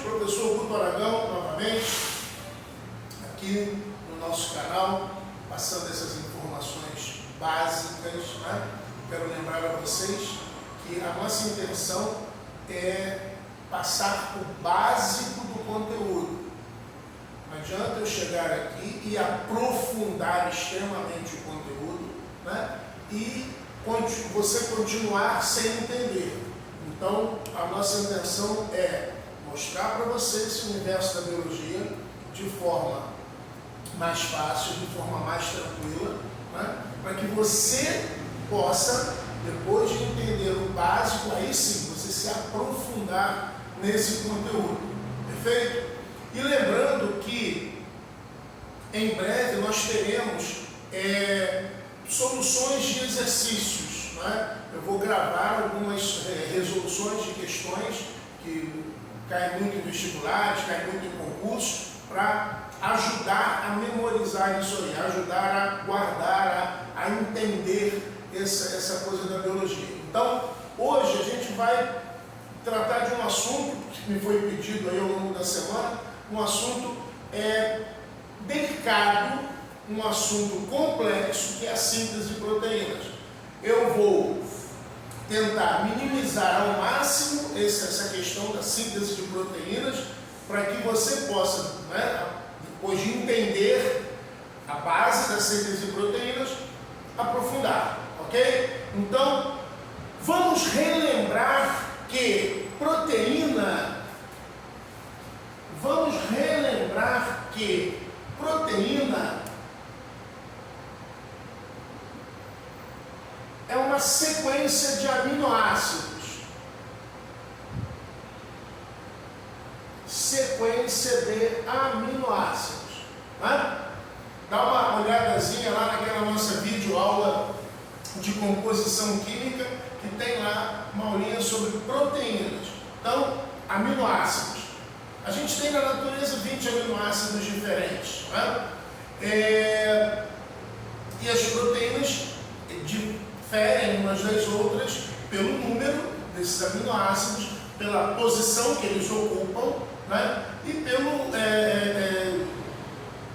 professor Guto Aragão, novamente, aqui no nosso canal, passando essas informações básicas, né? Quero lembrar a vocês que a nossa intenção é passar o básico do conteúdo. Não adianta eu chegar aqui e aprofundar extremamente o conteúdo, né? E você continuar sem entender. Então, a nossa intenção é mostrar para você esse universo da biologia de forma mais fácil, de forma mais tranquila, né? Para que você possa, depois de entender o básico, aí sim, você se aprofundar nesse conteúdo. Perfeito? E lembrando que, em breve, nós teremos soluções de exercícios, né? Eu vou gravar algumas resoluções de questões que caem muito em vestibulares, caem muito em concursos, para ajudar a memorizar isso aí, ajudar a guardar, a entender essa coisa da biologia. Então, hoje a gente vai tratar de um assunto que me foi pedido aí ao longo da semana, um assunto delicado, um assunto complexo, que é a síntese de proteínas. Eu vou tentar minimizar ao máximo essa questão da síntese de proteínas, para que você possa, né, depois de entender a base da síntese de proteínas, aprofundar, ok? Então, vamos relembrar que proteína é uma sequência de aminoácidos. Sequência de aminoácidos. Né? Dá uma olhadazinha lá naquela nossa videoaula de composição química, que tem lá uma aulinha sobre proteínas. Então, aminoácidos. A gente tem na natureza 20 aminoácidos diferentes. Né? E as proteínas diferem umas das outras pelo número desses aminoácidos, pela posição que eles ocupam, né? E pelo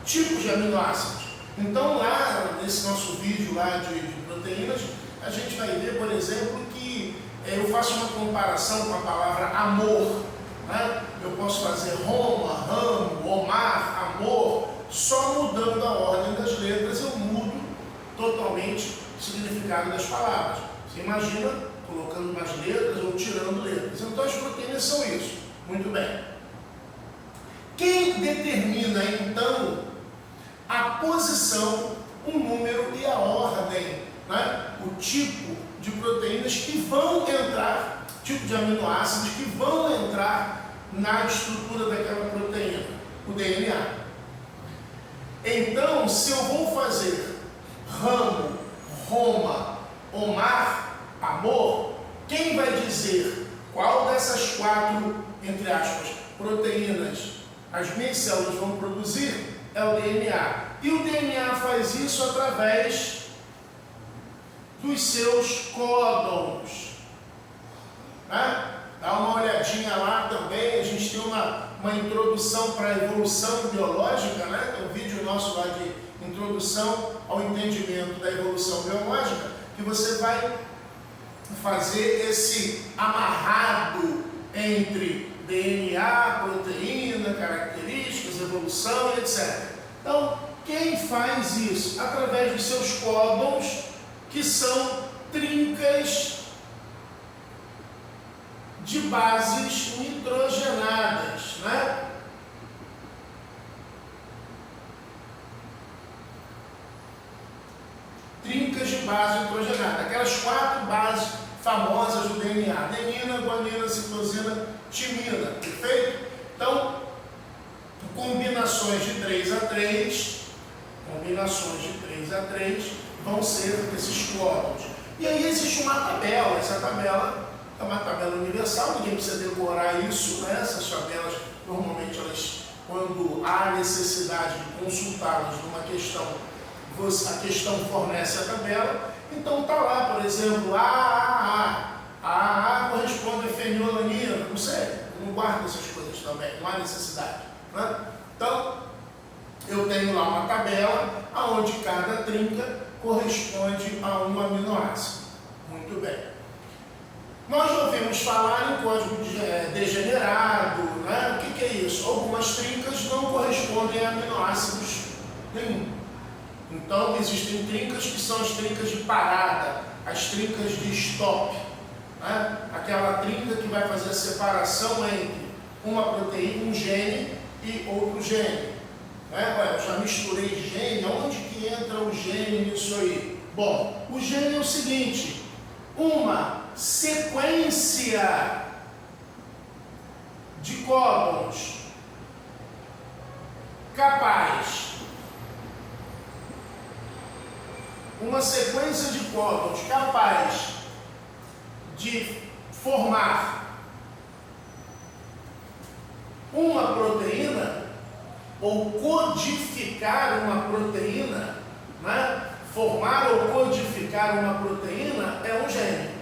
tipo de aminoácidos. Então, lá nesse nosso vídeo lá de proteínas, a gente vai ver, por exemplo, que eu faço uma comparação com a palavra amor. Né? Eu posso fazer Roma, ramo, Omar, amor, só mudando a ordem das letras eu mudo totalmente o significado das palavras. Você imagina colocando mais letras ou tirando letras. Então as proteínas são isso. Muito bem. Quem determina então a posição, o número e a ordem, né? O tipo de proteínas que vão entrar, tipo de aminoácidos que vão entrar na estrutura daquela proteína, o DNA. Então, se eu vou fazer ramo, Roma, Omar, amor, quem vai dizer qual dessas quatro, entre aspas, proteínas as minhas células vão produzir é o DNA. E o DNA faz isso através dos seus códons. Né? Dá uma olhadinha lá também, a gente tem uma introdução para a evolução biológica, né? Tem um vídeo nosso lá de introdução ao entendimento da evolução biológica, que você vai fazer esse amarrado entre DNA, proteína, características, evolução e etc. Então, quem faz isso? Através dos seus códons, que são trincas de bases nitrogenadas, né? Trincas de base nitrogenada, aquelas quatro bases famosas do DNA: adenina, guanina, citosina, timina, perfeito? Então, combinações de 3 a 3 vão ser esses códons. E aí existe uma tabela, essa tabela é uma tabela universal, ninguém precisa decorar isso, né? Essas tabelas, normalmente, quando há necessidade de consultá-las numa questão, a questão fornece a tabela. Então está lá, por exemplo, AAA corresponde a fenilalanina, não sei, não guardo essas coisas também, não há necessidade. Né? Então, eu tenho lá uma tabela onde cada trinca corresponde a um aminoácido. Muito bem. Nós ouvimos falar em código degenerado, né? O que é isso? Algumas trincas não correspondem a aminoácidos nenhum. Então, existem trincas que são as trincas de parada, as trincas de stop. Né? Aquela trinca que vai fazer a separação entre uma proteína, um gene e outro gene. Né? Eu já misturei gene, onde que entra o gene nisso aí? Bom, o gene é o seguinte, uma sequência de códons capaz, uma sequência de códons capaz de formar uma proteína ou codificar uma proteína, né? Formar ou codificar uma proteína é um gene.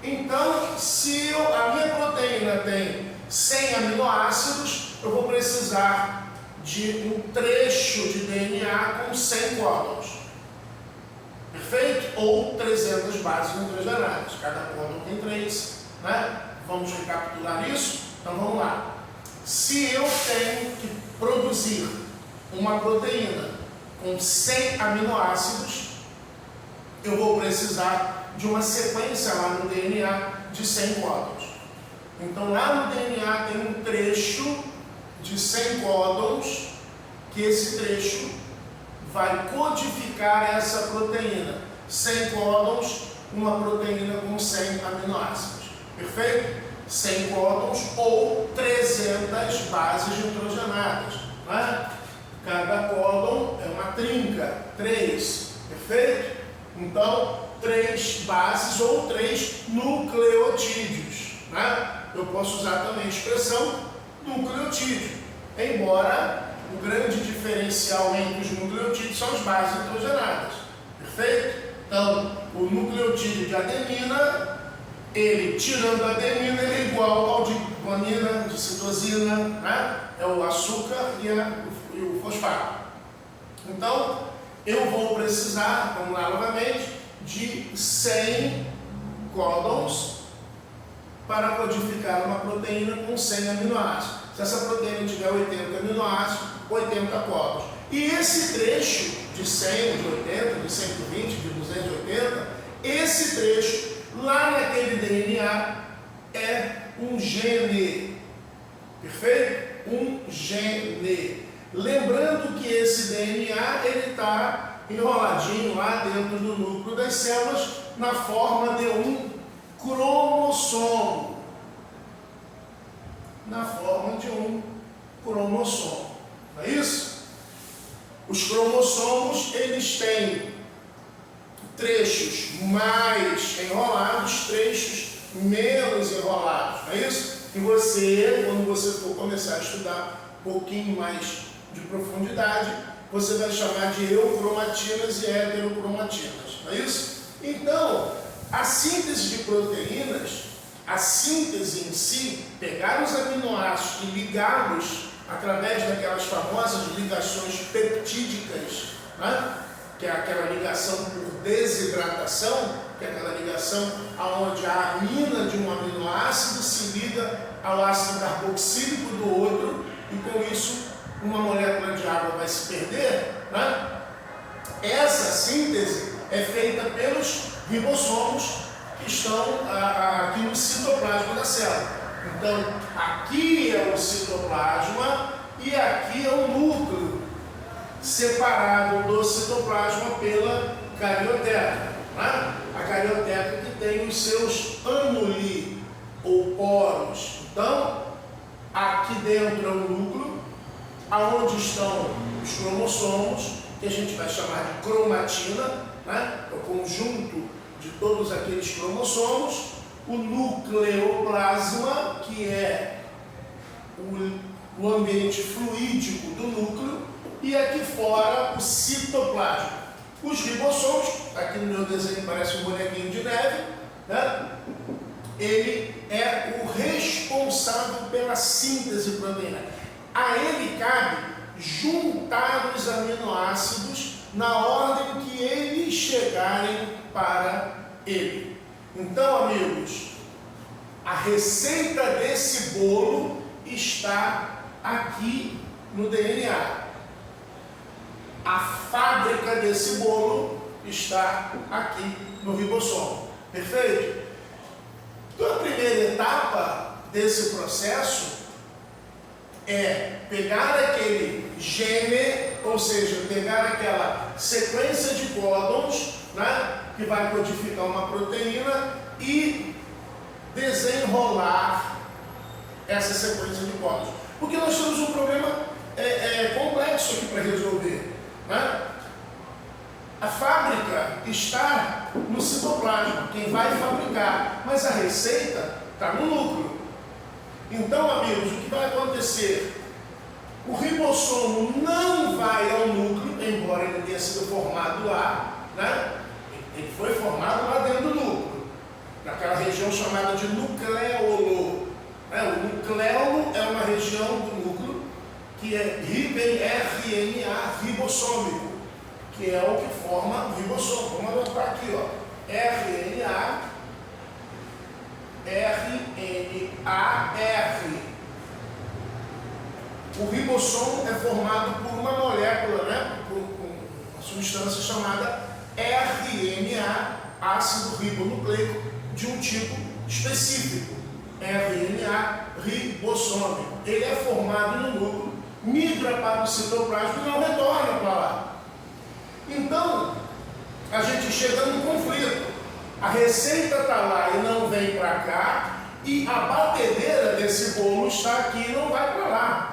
Então, se a minha proteína tem 100 aminoácidos, eu vou precisar de um trecho de DNA com 100 códons. Perfeito? Ou 300 bases nitrogenadas. Cada códon tem 3. Né? Vamos recapitular isso? Então vamos lá. Se eu tenho que produzir uma proteína com 100 aminoácidos, eu vou precisar de uma sequência lá no DNA de 100 códons. Então lá no DNA tem um trecho de 100 códons, que esse trecho vai codificar essa proteína. 100 códons, uma proteína com 100 aminoácidos. Perfeito? 100 códons ou 300 bases nitrogenadas. Né? Cada códon é uma trinca, 3. Perfeito? Então, 3 bases ou 3 nucleotídeos. Né? Eu posso usar também a expressão nucleotídeo, embora o grande diferencial entre os nucleotídeos são as bases nitrogenadas. Perfeito? Então, o nucleotídeo de adenina, ele, tirando a adenina, ele é igual ao de guanina, de citosina, né? É o açúcar e o fosfato. Então, eu vou precisar, vamos lá novamente, de 100 códons para codificar uma proteína com 100 aminoácidos. Se essa proteína tiver 80 aminoácidos, 80 códons. E esse trecho de 100, de 80, de 120, de 280, esse trecho lá naquele DNA é um gene. Perfeito? Um gene. Lembrando que esse DNA ele está enroladinho lá dentro do núcleo das células na forma de um cromossomo. Na forma de um cromossomo. Não é isso? Os cromossomos, eles têm trechos mais enrolados, trechos menos enrolados. Não é isso? E você, quando você for começar a estudar um pouquinho mais de profundidade, você vai chamar de eucromatinas e heterocromatinas. Não é isso? Então, a síntese de proteínas, a síntese em si, pegar os aminoácidos e ligá-los através daquelas famosas ligações peptídicas, né? Que é aquela ligação por desidratação, que é aquela ligação onde a amina de um aminoácido se liga ao ácido carboxílico do outro, e com isso uma molécula de água vai se perder, né? Essa síntese é feita pelos ribossomos que estão aqui no citoplasma da célula. Então, aqui é o citoplasma e aqui é o núcleo, separado do citoplasma pela carioteca. Né? A carioteca que tem os seus ânuli ou poros. Então, aqui dentro é o núcleo, aonde estão os cromossomos, que a gente vai chamar de cromatina, né? É o conjunto de todos aqueles cromossomos, o nucleoplasma, que é o ambiente fluídico do núcleo, e aqui fora o citoplasma. Os ribossomos, aqui no meu desenho parece um bonequinho de neve, né? Ele é o a síntese proteica. A ele cabe juntar os aminoácidos na ordem que eles chegarem para ele. Então, amigos, a receita desse bolo está aqui no DNA. A fábrica desse bolo está aqui no ribossomo. Perfeito? Então, a primeira etapa desse processo é pegar aquele gene, ou seja, pegar aquela sequência de códons, né, que vai codificar uma proteína e desenrolar essa sequência de códons. Porque nós temos um problema complexo aqui para resolver, né? A fábrica está no citoplasma, quem vai fabricar, mas a receita está no núcleo. Então, amigos, o que vai acontecer? O ribossomo não vai ao núcleo, embora ele tenha sido formado lá, né? Ele foi formado lá dentro do núcleo, naquela região chamada de nucleolo. O nucleolo é uma região do núcleo que é rica em RNA ribossômico, que é o que forma o ribossomo. Vamos anotar aqui, ó. RNA, RNAR. O ribossomo é formado por uma molécula, né? Por uma substância chamada RNA, ácido ribonucleico, de um tipo específico. RNA ribossômico. Ele é formado no núcleo, migra para o citoplasma e não retorna para lá. Então, a gente chega num conflito. A receita está lá e não vem para cá, e a batedeira desse bolo está aqui e não vai para lá.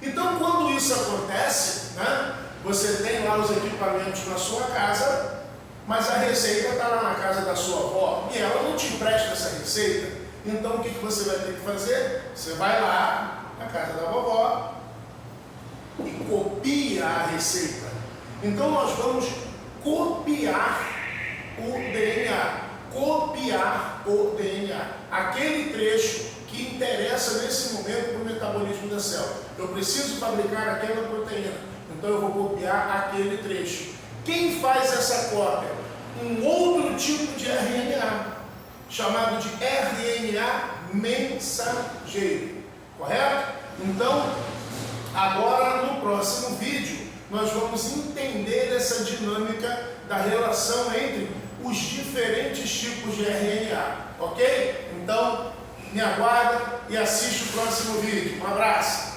Então, quando isso acontece, né, você tem lá os equipamentos na sua casa, mas a receita está lá na casa da sua avó e ela não te empresta essa receita. Então, o que você vai ter que fazer? Você vai lá na casa da vovó e copia a receita. Então, nós vamos copiar o DNA. Copiar o DNA. Aquele trecho que interessa nesse momento para o metabolismo da célula. Eu preciso fabricar aquela proteína. Então, eu vou copiar aquele trecho. Quem faz essa cópia? Um outro tipo de RNA, chamado de RNA mensageiro. Correto? Então, agora no próximo vídeo, nós vamos entender essa dinâmica da relação entre os diferentes tipos de RNA. Ok? Então, me aguarda e assiste o próximo vídeo. Um abraço!